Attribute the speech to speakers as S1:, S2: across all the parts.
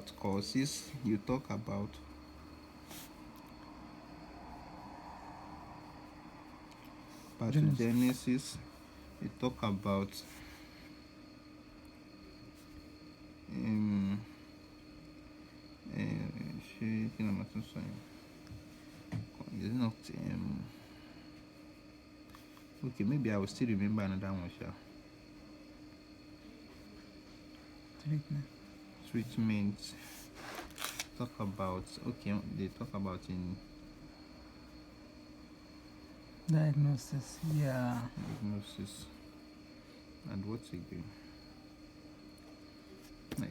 S1: about causes, you talk about pathogenesis, you talk about okay, maybe I will still remember another one. Treatment. Talk about, okay, they talk about in
S2: diagnosis. Yeah.
S1: Diagnosis. And what's again?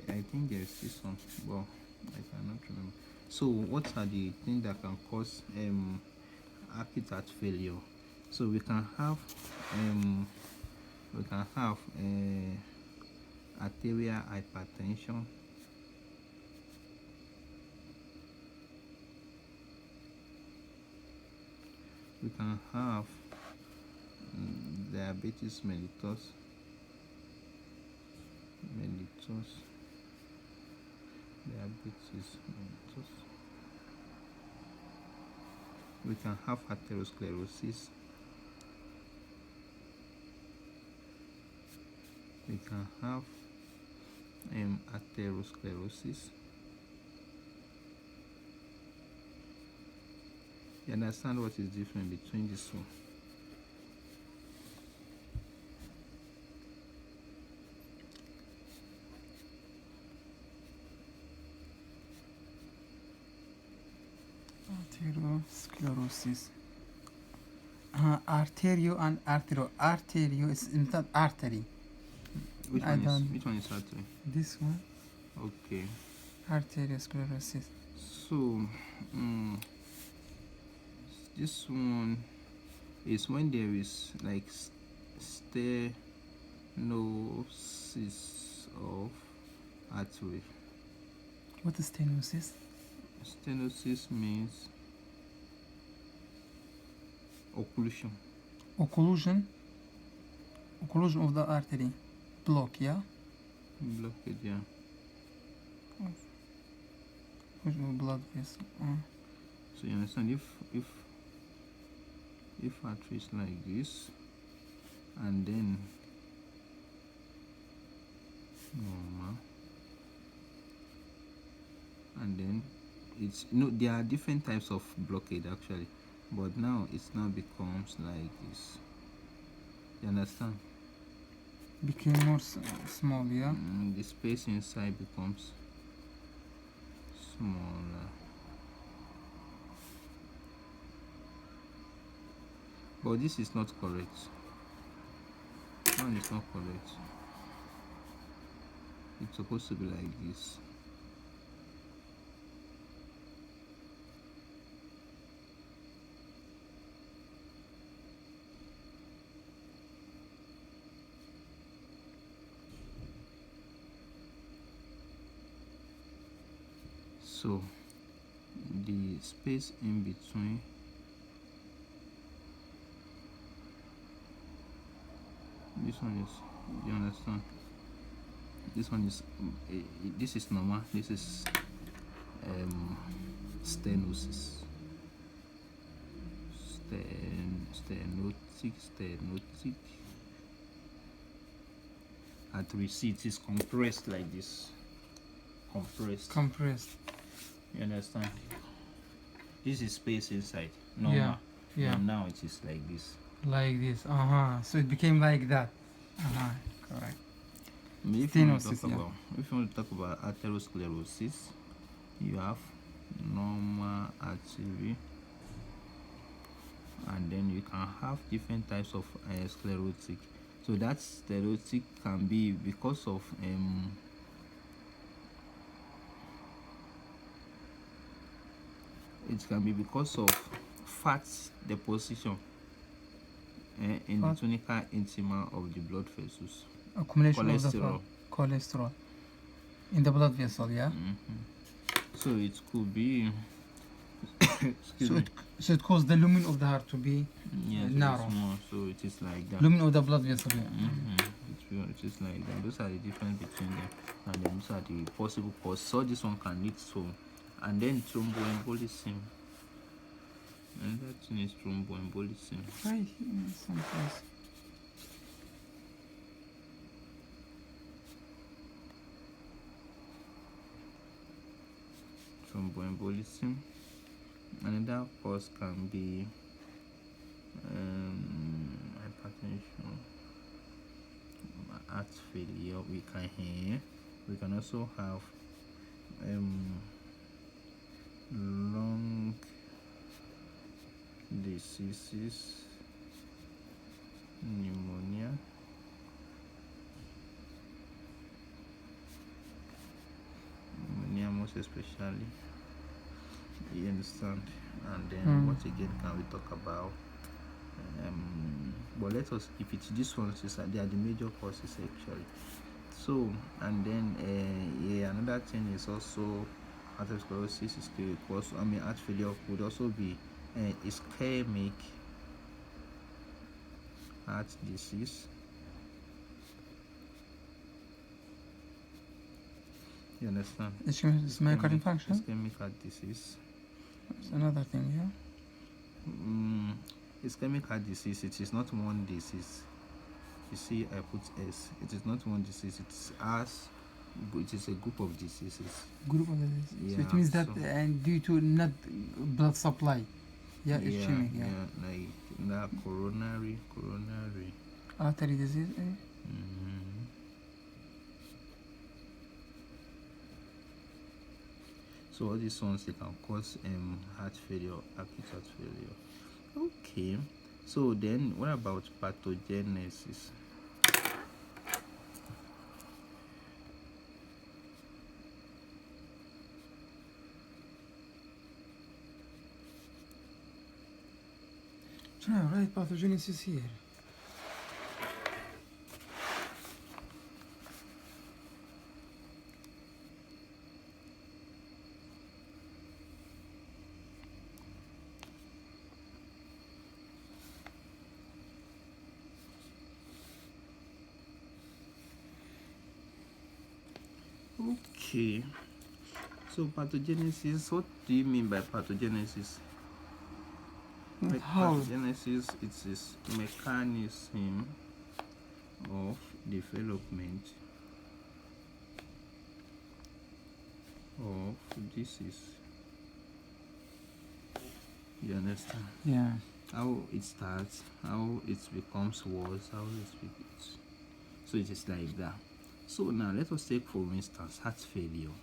S1: I think there's this one. Well, I cannot remember. So what are the things that can cause acute heart failure? So we can have arterial hypertension. We can have diabetes mellitus. Diabetes mellitus. We can have atherosclerosis. We can have atherosclerosis. You understand what is different between this one?
S2: Atherosclerosis. Arterio and artero. Arterio is not artery.
S1: Which one is artery?
S2: This one.
S1: Okay.
S2: Arteriosclerosis.
S1: So this one is when there is like stenosis of artery.
S2: What is stenosis?
S1: Stenosis means occlusion.
S2: Occlusion of the artery. Block, yeah?
S1: Blockage, yeah.
S2: Blood vessel.
S1: So you understand, if artery is like this, and then normal, and then it's there are different types of blockade actually, but now it now becomes like this. You understand?
S2: Became more small, yeah?
S1: The space inside becomes smaller. But this is not correct. One is not correct. It's supposed to be like this. So the space in between this one is, you understand, this one is this is normal, this is stenosis, stenotic artery. See, it is compressed like this, compressed. You understand? This is space inside, normal.
S2: Yeah.
S1: And now it is like this.
S2: Like this. So it became like that. Correct.
S1: If you want to talk about atherosclerosis, you have normal artery, and then you can have different types of sclerotic. So that sclerotic can be because of it can be because of fat deposition in the tunica intima of the blood vessels.
S2: Accumulation of the cholesterol in the blood vessel, yeah?
S1: So it could be
S2: so it causes the lumen of the heart to be narrow.
S1: So it is like that.
S2: Lumen of the blood vessel,
S1: It you notice like them, those are the difference between them, and then those are the possible causes. So this one can lead to, and then thromboembolism. And that thing is thromboembolism.
S2: Right here, someplace.
S1: Thromboembolism. Another cause can be hypertension, heart failure. We can also have lung diseases, pneumonia, most especially, you understand. And then what again can we talk about? But let us, if it's this one, they are the major causes actually. So, and then another thing is also atherosclerosis is also, heart failure could also be ischemic heart disease. You understand?
S2: It's myocardial infarction.
S1: Ischemic heart disease.
S2: That's another thing, yeah.
S1: Ischemic heart disease, it is not one disease. You see, I put S. It is not one disease. It's it is a group of diseases.
S2: Group of diseases.
S1: Yeah,
S2: so it means that and due to not blood supply. Yeah, ischemic. Yeah.
S1: Like that coronary
S2: artery disease.
S1: So all these ones, they can cause heart failure, acute heart failure. Okay. So then, what about pathogenesis?
S2: No, right, pathogenesis here.
S1: Okay. So pathogenesis, what do you mean by pathogenesis?
S2: How?
S1: Pathogenesis, it is mechanism of development of disease. You understand?
S2: Yeah.
S1: How it starts, how it becomes worse, how it begins. So it is like that. So now let us take, for instance, heart failure.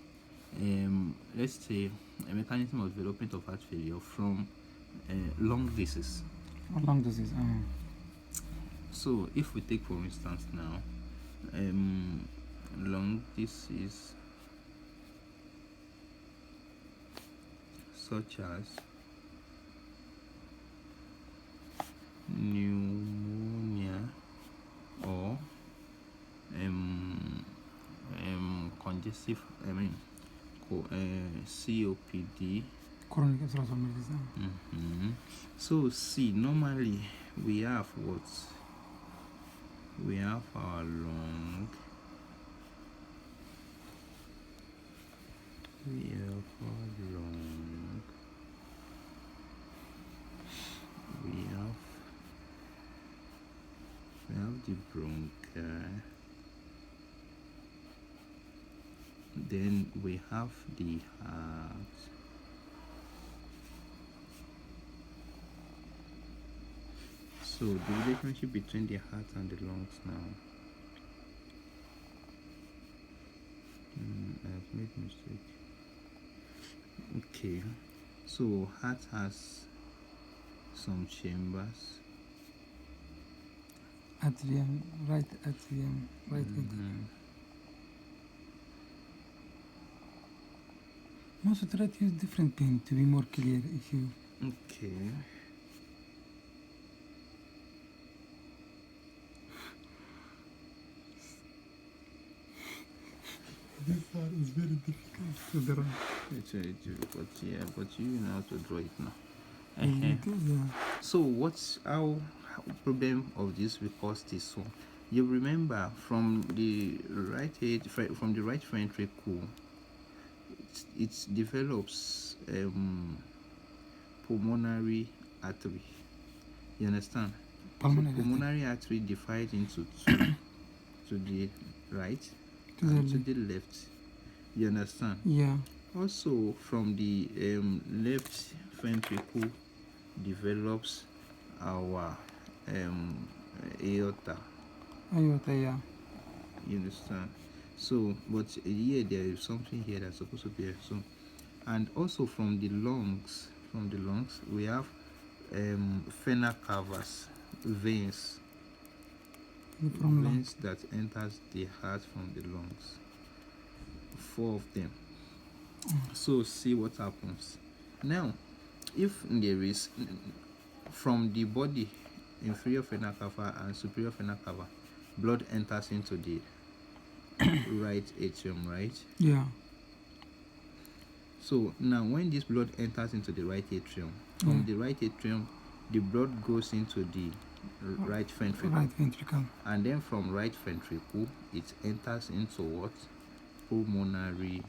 S1: Let's say a mechanism of development of heart failure from lung disease.
S2: Lung disease.
S1: So if we take, for instance, now lung disease such as pneumonia or congestive, COPD.
S2: Chronic obstructive disease.
S1: So see, normally we have what? We have our lung. We have our lung. We have the bronchi. Then we have the heart. So the relationship between the heart and the lungs now. I have made mistake. Okay, so heart has some chambers.
S2: Atrium, right atrium, right atrium. Also try to use different pen to be more clear if you...
S1: Okay.
S2: This part is very difficult to draw.
S1: It's very difficult, yeah, but you know how to draw it now.
S2: Yeah.
S1: So what's our problem of this? Because this one, You remember from the right ventricle, it develops pulmonary artery. You understand? Pulmonary artery divides into two, to the right and to the left. You understand?
S2: Yeah.
S1: Also, from the left ventricle develops our aorta.
S2: Aorta, yeah.
S1: You understand? So, but here there is something here that's supposed to be here. So, and also from the lungs, we have vena cavas, veins that enters the heart from the lungs. 4 of them. So see what happens now. If there is from the body, inferior vena cava and superior vena cava, blood enters into the right atrium, right?
S2: Yeah.
S1: So now when this blood enters into the right atrium, from the right atrium the blood goes into the right ventricle. And then from right ventricle it enters into what? Pulmonary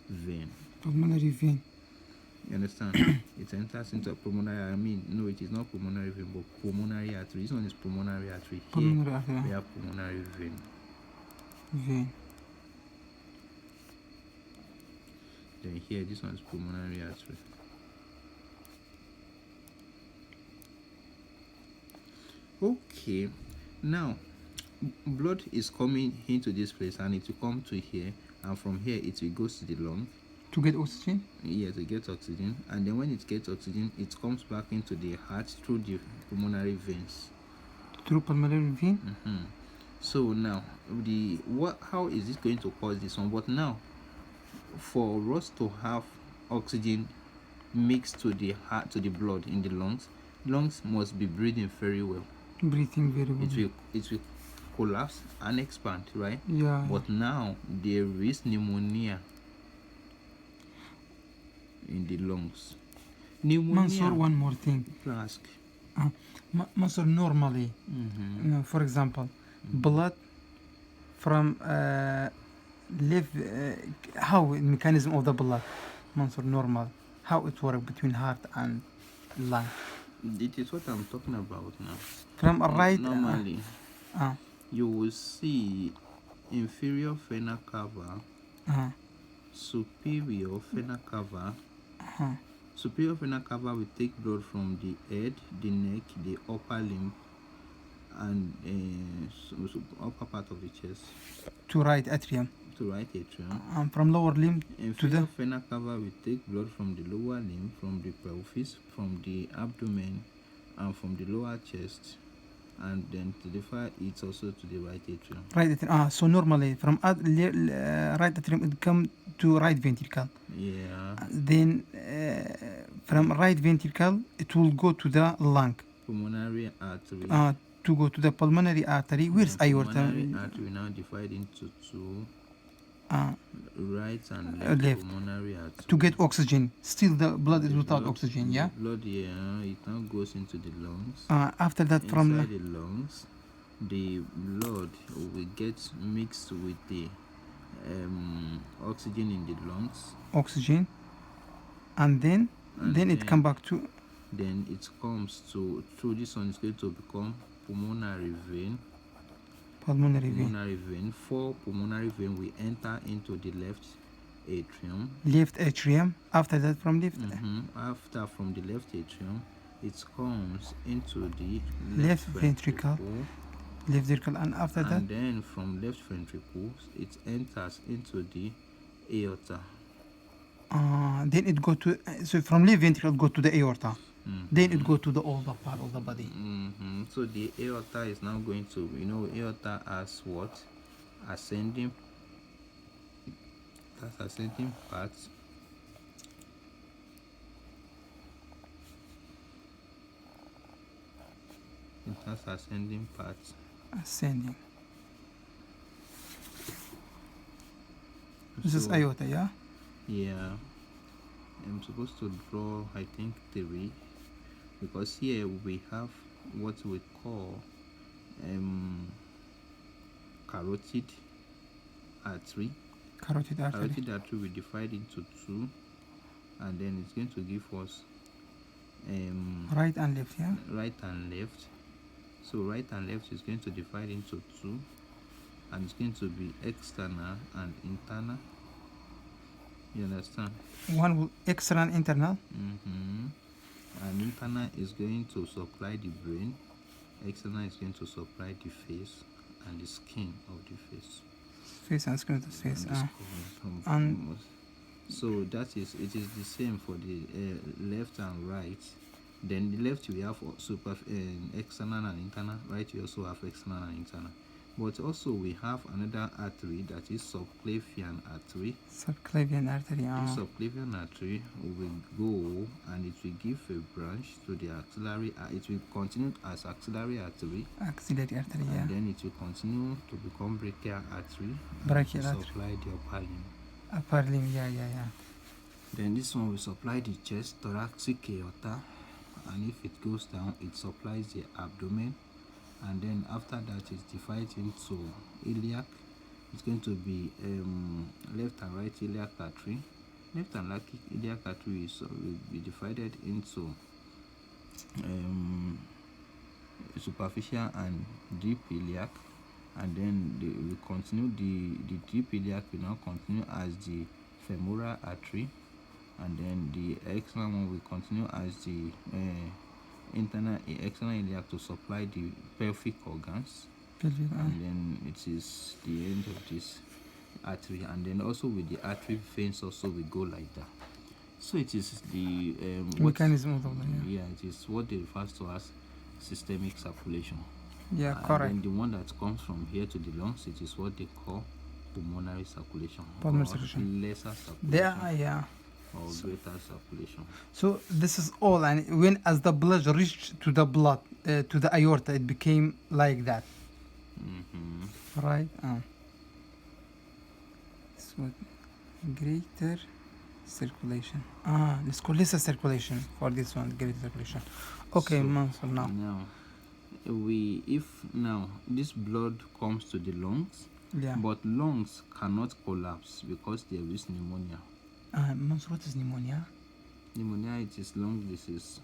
S1: vein. You understand? It enters into pulmonary. No, it is not pulmonary vein, but pulmonary artery. This one is pulmonary artery. Here we have pulmonary vein. Then here, this one is pulmonary artery. Okay, now blood is coming into this place and it will come to here, and from here it will go to the lung
S2: to get oxygen.
S1: Yeah, to get oxygen, and then when it gets oxygen it comes back into the heart through the pulmonary veins.
S2: Through pulmonary vein.
S1: So now how is this going to cause this one? But now for us to have oxygen mixed to the heart, to the blood in the lungs must be breathing very well. It will collapse and expand, right?
S2: Yeah.
S1: But now there is pneumonia in the lungs.
S2: Mansour, one more thing.
S1: Ask.
S2: Mansour, normally, for example, blood from live, how mechanism of the blood, Mansour, normal, how it works between heart and lung.
S1: It is what I'm talking about now.
S2: From right.
S1: Normally, you will see inferior vena cava, superior vena cava. Superior vena cava will take blood from the head, the neck, the upper limb, and upper part of the chest.
S2: To right atrium. And from lower limb to the
S1: vena cava will take blood from the lower limb, from the pelvis, from the abdomen, and from the lower chest, and then deliver it also to the right atrium.
S2: Right atrium. So normally from right atrium it come to right ventricle.
S1: Yeah.
S2: Then from right ventricle it will go to the lung.
S1: Pulmonary artery.
S2: To go to the pulmonary artery. Where's aorta?
S1: Pulmonary artery now divide into two. Right and left pulmonary artery.
S2: To get oxygen. Still the blood is without oxygen, yeah?
S1: Blood, yeah, it now goes into the lungs.
S2: After that, from
S1: inside the lungs, the blood will get mixed with the oxygen in the lungs.
S2: Oxygen. And then it come back to.
S1: Then it comes to, through this one is going to become pulmonary vein.
S2: Pulmonary vein.
S1: 4 pulmonary vein will enter into the left atrium.
S2: Left atrium. After that, from left.
S1: After from the left atrium, it comes into the
S2: left ventricle. Left ventricle, and after that.
S1: And then from left ventricle, it enters into the aorta.
S2: Then it go to, so from left ventricle it go to the aorta. Then it go to the older part of the body.
S1: So the aorta is now going to, aorta as what? Ascending. That's ascending part. It has ascending part.
S2: Ascending. This is aorta, yeah?
S1: Yeah. I'm supposed to draw, I think, 3, because here we have what we call carotid artery.
S2: Carotid artery.
S1: Carotid artery will divide into two, and then it's going to give us
S2: Right and left, yeah.
S1: right and left. So right and left is going to divide into two, and it's going to be external and internal. You understand?
S2: One will external, internal.
S1: And internal is going to supply the brain. External is going to supply the face and the skin of the face.
S2: Face and skin of the face.
S1: And so that is, it is the same for the left and right. Then the left we have external and internal. Right, we also have external and internal. But also we have another artery, that is subclavian artery.
S2: Subclavian artery.
S1: This subclavian artery will go and it will give a branch to the axillary. It will continue as axillary artery.
S2: Axillary artery, yeah.
S1: And then it will continue to become brachial artery.
S2: Brachial artery.
S1: Supply the upper limb.
S2: Upper limb, yeah.
S1: Then this one will supply the chest, thoracic aorta, and if it goes down, it supplies the abdomen. And then after that, it's divided into iliac. It's going to be left and right iliac artery. Left and right iliac artery will be divided into superficial and deep iliac, and then we continue the deep iliac will now continue as the femoral artery, and then the external one will continue as the external iliac to supply the pelvic organs. And then it is the end of this artery, and then also with the artery veins also we go like that. So it is the
S2: mechanism of the
S1: it is what they refer to as systemic circulation.
S2: Yeah, correct.
S1: And then the one that comes from here to the lungs, it is what they call pulmonary circulation.
S2: Pulmonary circulation.
S1: Lesser circulation.
S2: Yeah.
S1: Or greater circulation.
S2: So this is all, and when as the blood reached to the blood to the aorta, it became like that. Right. So greater circulation. Let's call lesser circulation for this one. Greater circulation. Okay, so now.
S1: Now, if this blood comes to the lungs, but lungs cannot collapse because there is pneumonia.
S2: What is pneumonia?
S1: Pneumonia, it is lung disease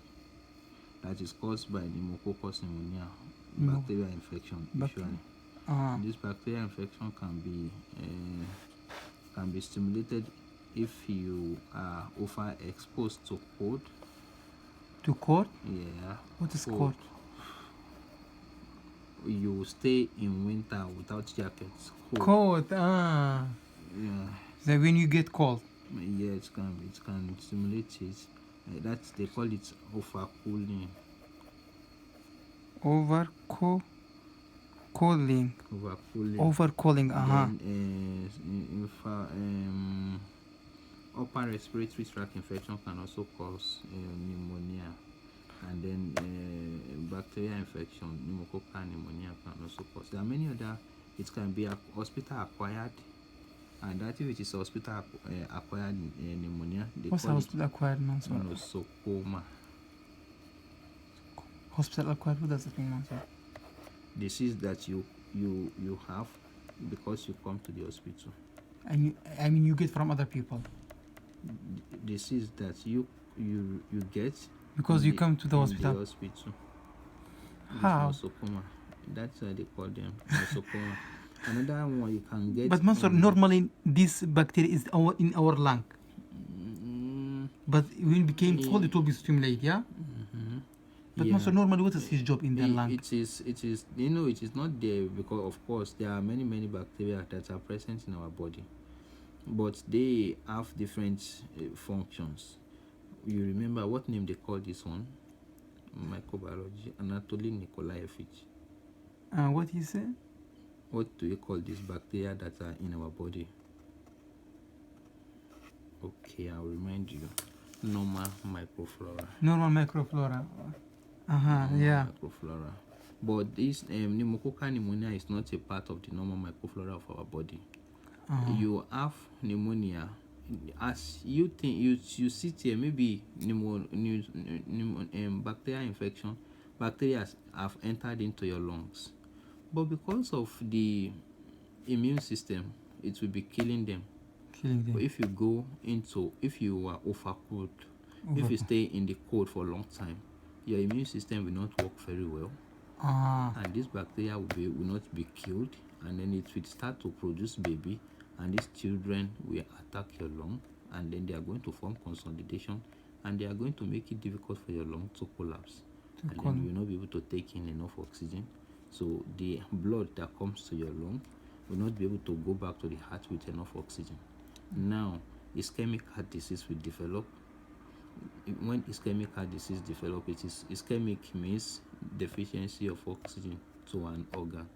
S1: that is caused by pneumococcus pneumonia, bacterial infection usually. This bacterial infection can be stimulated if you are overexposed to cold.
S2: To cold?
S1: Yeah.
S2: What is cold?
S1: You stay in winter without jackets.
S2: Cold.
S1: Yeah.
S2: So when you get cold.
S1: Yeah, it can stimulate it. They call it overcooling.
S2: Overcooling.
S1: Upper respiratory tract infection can also cause pneumonia, and then bacterial infection, pneumococcal pneumonia can also cause. There are many other. It can be hospital acquired. And that if it is hospital acquired pneumonia,
S2: what's hospital acquired
S1: nosocomial.
S2: Hospital acquired, what does it mean?
S1: Disease that you have because you come to the hospital.
S2: And you get from other people.
S1: Disease that you get
S2: because you come to the hospital. How?
S1: Nosocomial. That's why they call them nosocomial. Another one you can get.
S2: But normally this bacteria is in our lung. But when it became cold, it will be stimulated, yeah? But normally what is his job in the lung?
S1: It is it is not there because of course there are many bacteria that are present in our body, but they have different functions. You remember what name they call this one? Microbiology, Anatoly Nikolaevich.
S2: What he said?
S1: What do you call these bacteria that are in our body? Okay, I'll remind you. Normal microflora.
S2: Normal microflora. Yeah.
S1: Microflora. But this pneumococcal pneumonia is not a part of the normal microflora of our body. You have pneumonia. As you think, you sit here, maybe bacterial infection, bacteria have entered into your lungs. But because of the immune system, it will be killing them.
S2: Killing them.
S1: But if you are overcooled, if you stay in the cold for a long time, your immune system will not work very well, and this bacteria will not be killed, and then it will start to produce baby, and these children will attack your lung, and then they are going to form consolidation, and they are going to make it difficult for your lung to collapse, and then you will not be able to take in enough oxygen. So the blood that comes to your lung will not be able to go back to the heart with enough oxygen. Now, ischemic heart disease will develop. When ischemic heart disease develop, ischemic means deficiency of oxygen to an organ.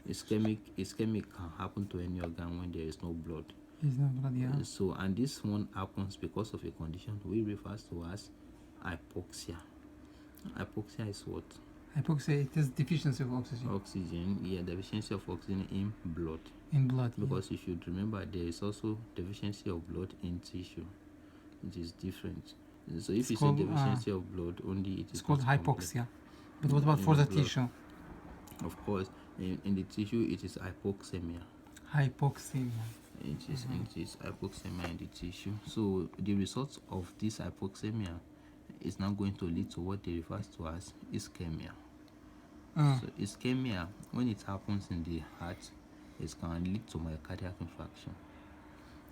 S1: Ischemic can happen to any organ when there is no blood.
S2: There's no blood, yeah.
S1: So, and this one happens because of a condition we refer to as hypoxia. Hypoxia is what?
S2: Hypoxia, it is deficiency of oxygen.
S1: Oxygen, yeah, deficiency of oxygen in blood.
S2: In blood,
S1: because you should remember there is also deficiency of blood in tissue. It is different. So if you say deficiency of blood only,
S2: it's called hypoxia. But what about for the tissue?
S1: Of course, in the tissue it is hypoxemia.
S2: Hypoxemia.
S1: It is hypoxemia in the tissue. So the results of this hypoxemia is now going to lead to what they refer to as ischemia. So ischemia, when it happens in the heart, it can lead to myocardial infarction.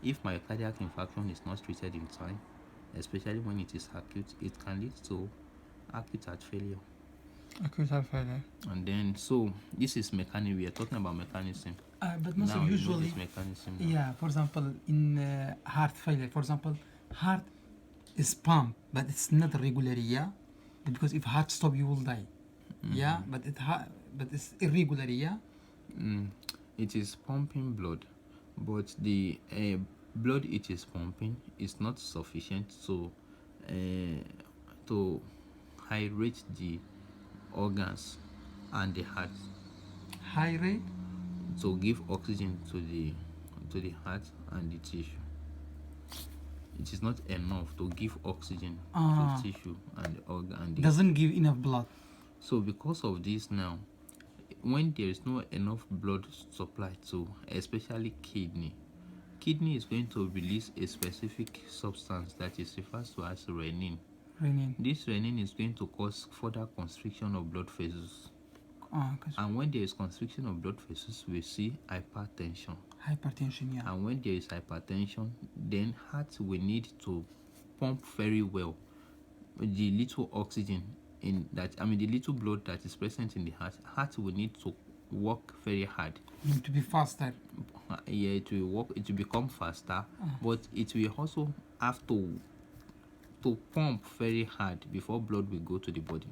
S1: If myocardial infarction is not treated in time, especially when it is acute, it can lead to acute heart failure.
S2: Acute heart failure.
S1: And then, so this is mechanism. We are talking about mechanism.
S2: But most of usually,
S1: mechanism
S2: yeah. For example, in heart failure, for example, heart is pumped, but it's not regular, yeah. Because if heart stop, you will die. Yeah, but it's irregular, yeah.
S1: It is pumping blood, but the blood it is pumping is not sufficient to hydrate the organs and the heart.
S2: Hydrate?
S1: To give oxygen to the heart and the tissue. It is not enough to give oxygen to the tissue and the organ. And the
S2: doesn't give enough blood.
S1: So because of this now, when there is no enough blood supply to especially kidney is going to release a specific substance that is referred to as renin. This renin is going to cause further constriction of blood vessels. And when there is constriction of blood vessels, we see hypertension.
S2: Hypertension, yeah.
S1: And when there is hypertension, then heart will need to pump very well the little oxygen in that, the little blood that is present in the heart will need to work very hard.
S2: It need to be faster.
S1: Yeah, it will work. It will become faster, but it will also have to pump very hard before blood will go to the body.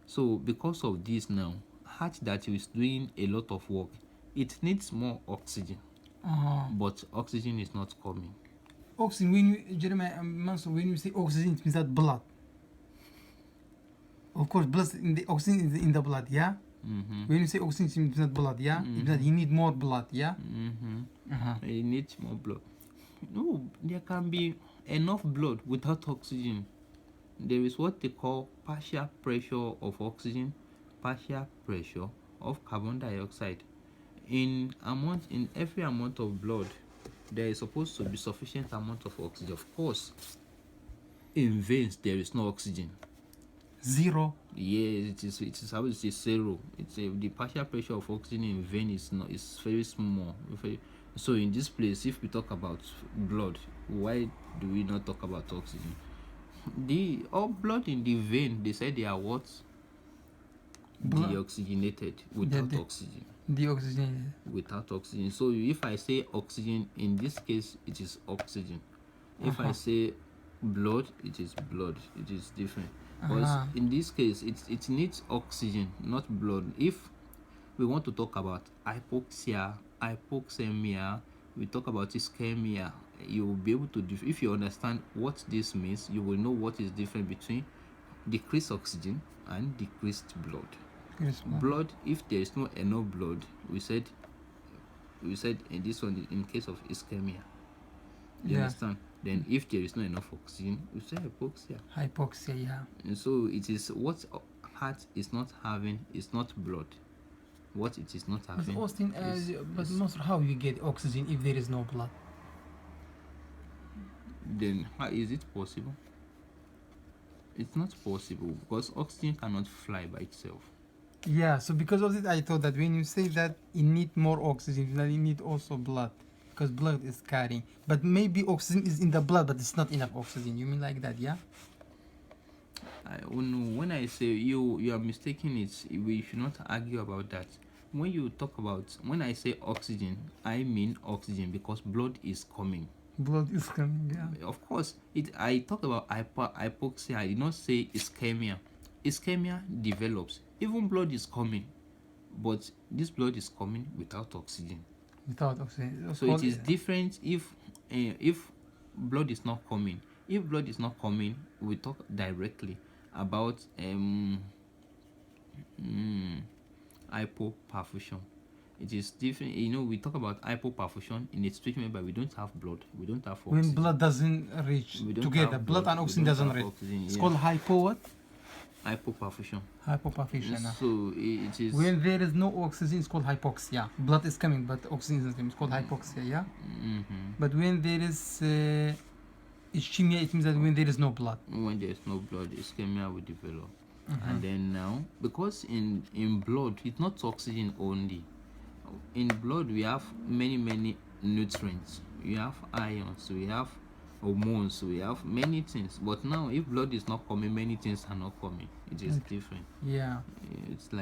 S1: So because of this now, heart that is doing a lot of work, it needs more oxygen, but oxygen is not coming.
S2: Oxygen, when you say oxygen, it means that blood. Of course, oxygen is in the blood, yeah? When you say oxygen, it means that blood, yeah? It means that you need more blood, yeah?
S1: You need more blood. No, there can be enough blood without oxygen. There is what they call partial pressure of oxygen, partial pressure of carbon dioxide. In every amount of blood, there is supposed to be sufficient amount of oxygen. Of course, in veins there is no oxygen.
S2: Zero.
S1: Yeah, it is how it is zero. The partial pressure of oxygen in vein is very small. So in this place, if we talk about blood, why do we not talk about oxygen? The blood in the vein, they say they are what? Deoxygenated without oxygen.
S2: Deoxygenated.
S1: Without oxygen. So if I say oxygen, in this case, it is oxygen. If I say blood, it is blood. It is different. Because in this case, it needs oxygen, not blood. If we want to talk about hypoxia, hypoxemia, we talk about ischemia, you will be able to, if you understand what this means, you will know what is different between decreased oxygen and decreased blood. Blood, if there is no enough blood, we said in this one, in case of ischemia, you understand? Then if there is not enough oxygen, we say hypoxia.
S2: Hypoxia, yeah.
S1: And so it is what heart is not having is not blood. what it is not
S2: But
S1: having.
S2: Austin, but Monster, how you get oxygen if there is no blood?
S1: Then how is it possible? It's not possible because oxygen cannot fly by itself.
S2: Yeah, so because of it, I thought that when you say that you need more oxygen, then you need also blood, because blood is carrying. But maybe oxygen is in the blood, but it's not enough oxygen. You mean like that, yeah?
S1: When I say you are mistaking it, we should not argue about that. When I say oxygen, I mean oxygen because blood is coming.
S2: Blood is coming, yeah.
S1: Of course, I talk about hypoxia. I did not say ischemia. Ischemia develops. Even blood is coming, but this blood is coming without oxygen.
S2: Without oxygen.
S1: So it is different if blood is not coming. If blood is not coming, we talk directly about hypoperfusion. It is different. We talk about hypoperfusion in a situation whereby we don't have blood, we don't have oxygen.
S2: When blood doesn't reach
S1: We don't
S2: together,
S1: have
S2: blood and oxygen doesn't reach. It's called hypo what?
S1: Hypoperfusion.
S2: Hypoperfusion.
S1: So it is
S2: When there is no oxygen, it's called hypoxia. Blood is coming, but oxygen isn't coming. It's called hypoxia, yeah? But when there is ischemia, it means that when there is no blood.
S1: when there is no blood, ischemia will develop. And then now, because in blood, it's not oxygen only. In blood, we have many nutrients. We have ions, we have hormones, we have many things. But now, if blood is not coming, many things are not coming. It is different.
S2: Yeah.
S1: It's like